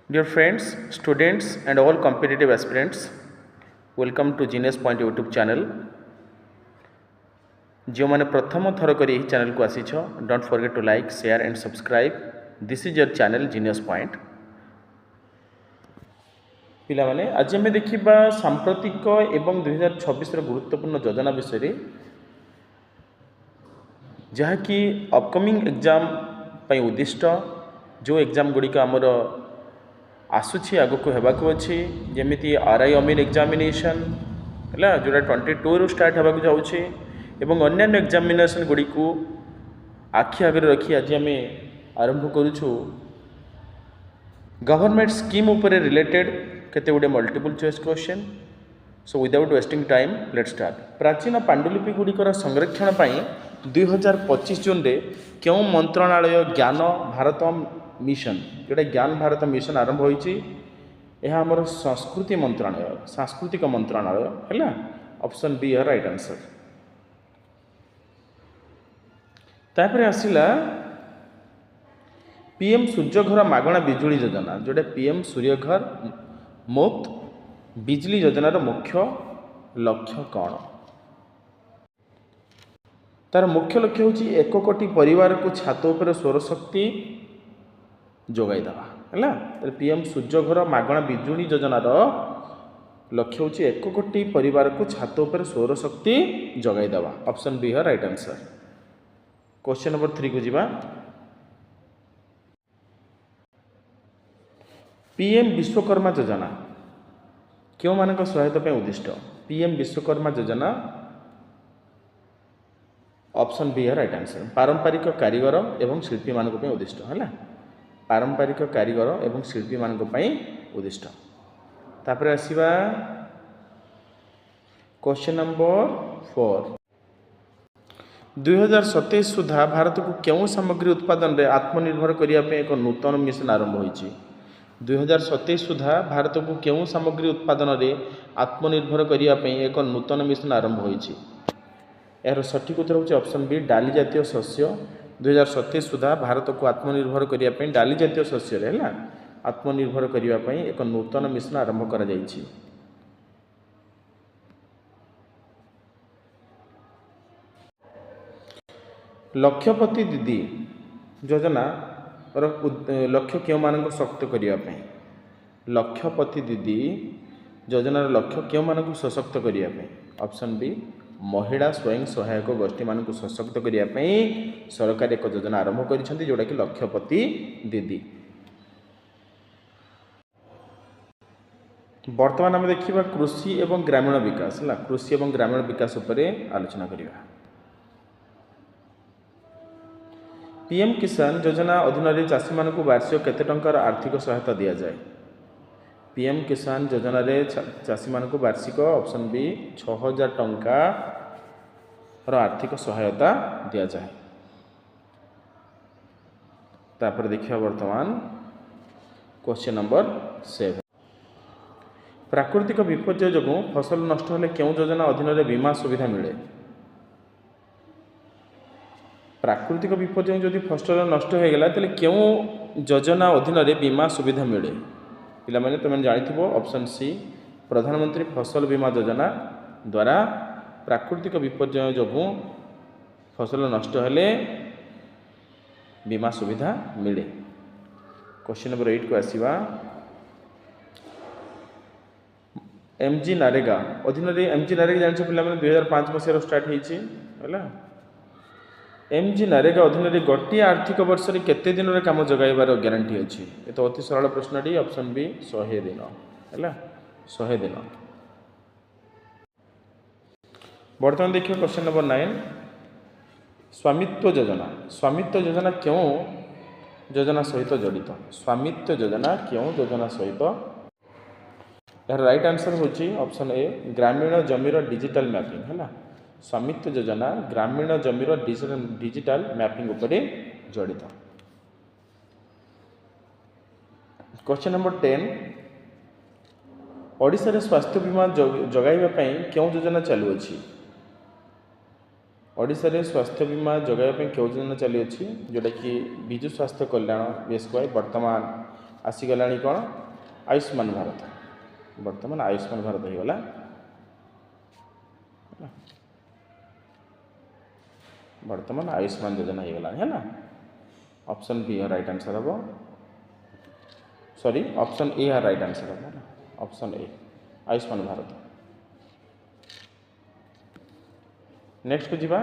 Dear friends, students, and all competitive aspirants, welcome to Genius Point YouTube channel. जो मैंने प्रथम थर कर चैनल को आसीछ, don't forget to like, share and subscribe. This is your channel genius point. पिला माने आज आम देखा सांप्रतिक एवं 2026 गुरुत्वपूर्ण योजना विषय जहाँकि अपकमिंग एग्जाम उद्दिष्ट जो एग्जाम गुड़िक आमर आसूची आग को होगाक अच्छी जमी आरआई अमीन एग्जामिनेशन है जोटा 22 रु स्टार्ट होगा जाऊँगी एवं अन्य एग्जामिनेशन गुड़ी को आखि आगे रखी आज आम आरंभ करुचु गवर्नमेंट स्कीम उपरे रिलेटेड केते गुडे multiple choice question. So without wasting time let's start. प्राचीन पांडुलिपि गुड़िकर संरक्षण पर 2025 जून रे क्यों मंत्रणालय ज्ञान भारत मिशन जोटा ज्ञान भारत मिशन आरंभ होइछि. यह आमर संस्कृति मंत्रणालय सांस्कृतिक मंत्रणालय है. ऑप्शन बी है राइट आंसर. तापर आसिला पीएम सूर्यघर मागणा बिजुली योजना जोटा पीएम सूर्यघर मुफ्त बिजली योजनार मुख्य लक्ष्य कौन. तार मुख्य लक्ष्य हूँ 1 कोटी परिवार को छात उपर सौरशक्ति जोगाईदेवा है. पीएम सूर्यघर मागणा बिजुली योजनार लक्ष्य हूँ 1 कोटी परिवार को छात उपर सौरशक्ति जोगाईदेवा. ऑप्शन बी है राइट आंसर. क्वेश्चन नंबर 3 को जीवा. पीएम विश्वकर्मा योजना क्यों मानक सहायता पे उद्दिष्ट. पीएम विश्वकर्मा योजना ऑप्शन बी है राइट आंसर. पारंपरिक कारीगर एवं शिल्पी मानक पे उद्दिष्ट है. पारंपरिक कारीगर एवं शिल्पी मानक पे उद्दिष्ट. तापर आसीबा क्वेश्चन नंबर 4. 2027 सुधा भारत को क्यों सामग्री उत्पादन रे आत्मनिर्भर करिया पे एक नूतन मिशन आरंभ होइछि. 2027 सुधा भारत को क्यों सामग्री उत्पादन रे आत्मनिर्भर करिया पे एक नूतन मिशन आरंभ होइछि. यार सठिक उत्तर होछि ऑप्शन बी डाली जातीय शस्य. 2027 सुधा भारत को आत्मनिर्भर करिया पे डाली जातीय शस्य रे है आत्मनिर्भर करिया पे एक नूतन मिशन आरंभ करा जाइछि. लक्षपति दीदी योजना लक्ष्य क्यों मानक सशक्त करने. लक्षपति दीदी योजनार लक्ष्य क्यों मानक सशक्त करने. ऑप्शन बी महिला स्वयं सहायक गोष्ठी मानक सशक्त करने सरकार एक योजना आरंभ कर जोटा कि लक्षपति दीदी. वर्तमान आम देखा कृषि एवं ग्रामीण विकास है. कृषि एवं ग्रामीण विकास उपरे आलोचना करिया. पीएम किसान योजना अधीन चाषी मानक वार्षिक केते टंकार आर्थिक सहायता दि जाए. पीएम किसान योजना रे चाषी मानक वार्षिक ऑप्शन बी 6000 टंका आर्थिक सहायता दि जाए. तापर देखिए वर्तमान क्वेश्चन नंबर 7. प्राकृतिक विपर्यय जो फसल नष्ट होले क्यों योजना अधीन बीमा सुविधा मिले. प्राकृतिक विपर्यय जदि फसल नष्ट हो गला तेल क्यों योजना अधीन बीमा सुविधा मिले. पिला माने तुम जानिथिबो ऑप्शन सी प्रधानमंत्री फसल बीमा योजना द्वारा प्राकृतिक विपर्यय जो फसल नष्ट हेले बीमा सुविधा मिले. क्वेश्चन नंबर 8 को आसीबा. एमजी नारेगा अधीन एमजी नारेगा जान पिला माने 2005 मसीह स्टार्ट होइछि हैला. एमजी नारेगा अधीन गोटे आर्थिक वर्ष में केते दिन रे काम जगाइबार ग्यारंटी अच्छी. ये तो अति सरल प्रश्नटी. ऑप्शन बी 100 दिन है 100 दिन. बर्तमान देखिए क्वेश्चन नंबर 9. स्वामित्व योजना. स्वामित्व योजना क्यों योजना सहित जड़ित. स्वामित्व योजना क्यों योजना सहित. यार राइट आंसर होची ऑप्शन ए ग्रामीण जमीर डिजिटल मैपिंग है. स्वामित्व योजना ग्रामीण जमीर डिजिटल मैपिंग उपरे जड़ित. Question number 10. ओडिशा रे स्वास्थ्य बीमा जगाइबा पई क्यों योजना चालू अछि. ओडिशा रे स्वास्थ्य बीमा जगाइबा पई क्यों योजना चालू अछि जोटा कि विजु स्वास्थ्य कल्याण बीएसवाई वर्तमान आसीगला कौन आयुष्मान भारत बर्तमान आयुष्मान भारत हो गला बर्तमान आयुष्मान योजना हो गला है ना ऑप्शन बी राइट आंसर हम sorry option A right answer हम option A Ayushman Bharat. Next को जीवा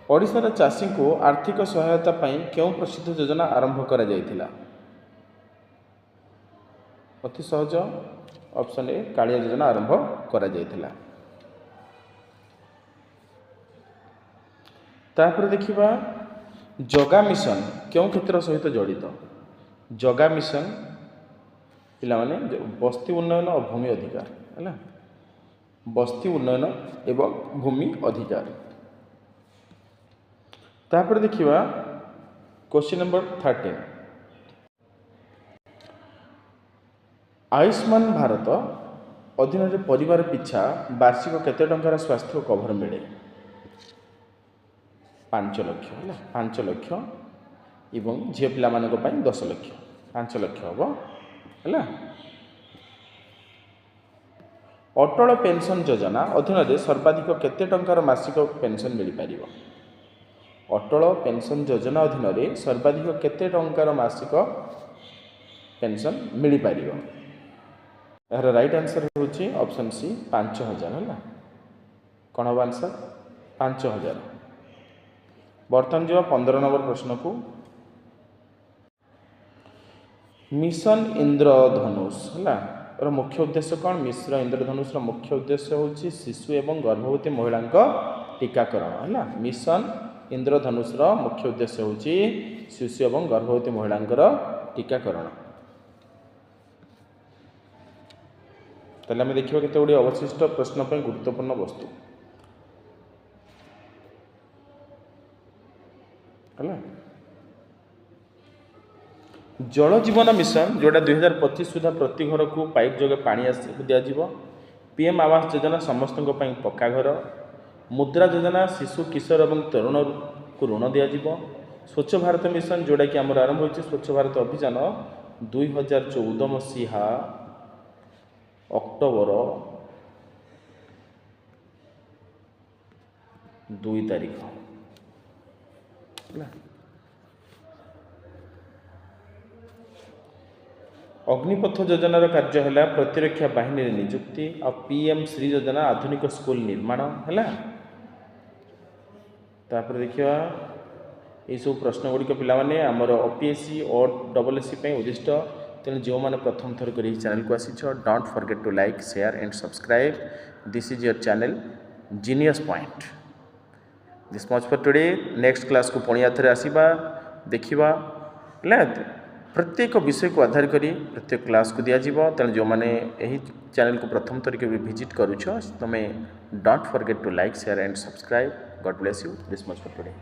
ओडिशार चाषी को आर्थिक सहायता पाई क्यों प्रसिद्ध योजना आरंभ करा जायतिला अति सहज ऑप्शन ए कालिया योजना आरंभ करा जायतिला। तापर देखिबा जगा मिशन क्यों क्षेत्र सहित जड़ित जगा मिशन पिला माने बस्ती उन्नयन और भूमि अधिकार है बस्ती उन्नयन एवं भूमि अधिकार। तापर देखिबा क्वेश्चन नंबर 13 आयुष्मान भारत अधीन परिवार पिछा वार्षिक केते टंकार स्वास्थ्य कवर मिले 5 लाख है 5 लाख एवं झील पिला 10 लाख 5 लाख हम है। अटल पेंशन योजना अधीन सर्वाधिक केते टंकार मासिक पेंशन मिल पार अटल पेंशन योजना अधीन सर्वाधिक केते टंकार मासिक पेंशन मिल पार यार राइट आंसर होची ऑप्शन सी 5000 है कौन हम आंसर 5000। बर्तमान जो 15 नंबर प्रश्न को मिशन इंद्रधनुष है मुख्य उद्देश्य कौन मिश्र इंद्रधनुष मुख्य उद्देश्य होची शिशु एवं गर्भवती महिला टीकाकरण है मिशन इंद्रधनुष मुख्य उद्देश्य होची शिशु एवं गर्भवती महिला टीकाकरण। ताले आम देखा केते गुडी अवशिष्ट प्रश्न पर गुरुत्वपूर्ण वस्तु है जल जीवन मिशन जोड़ा 2025 सुधा प्रति घर को पाइप जगह पानी दिज्व पीएम आवास योजना समस्त पक्का घर मुद्रा योजना शिशु किशोर और तरुण को ऋण दिज्व स्वच्छ भारत मिशन जोड़ा कि आमर आरंभ हो स्वच्छ भारत अभियान 2014 मसीहा अक्टोबर 2 तारीख अग्निपथ योजनार कार्य है प्रतिरक्षा बाहिनी नियुक्ति आ पीएम श्री योजना आधुनिक स्कूल निर्माण है। तापर देखिए ये सब प्रश्न गुड़िक पे आमर ओपीएससी और डबलएससी उद्दिष्ट तेणु जो मैंने प्रथम थर कर चैनल को आसी don't forget to like share and subscribe this is your channel genius point this much for today. Next class को पुणी थे आसवा देखा प्रत्येक विषय को आधार करी प्रत्येक क्लास को दिज्व तेणु जो मैंने यही चैनल को प्रथम थर के विजिट करुछ तुम्हें don't forget to like share and subscribe god bless you this much for today.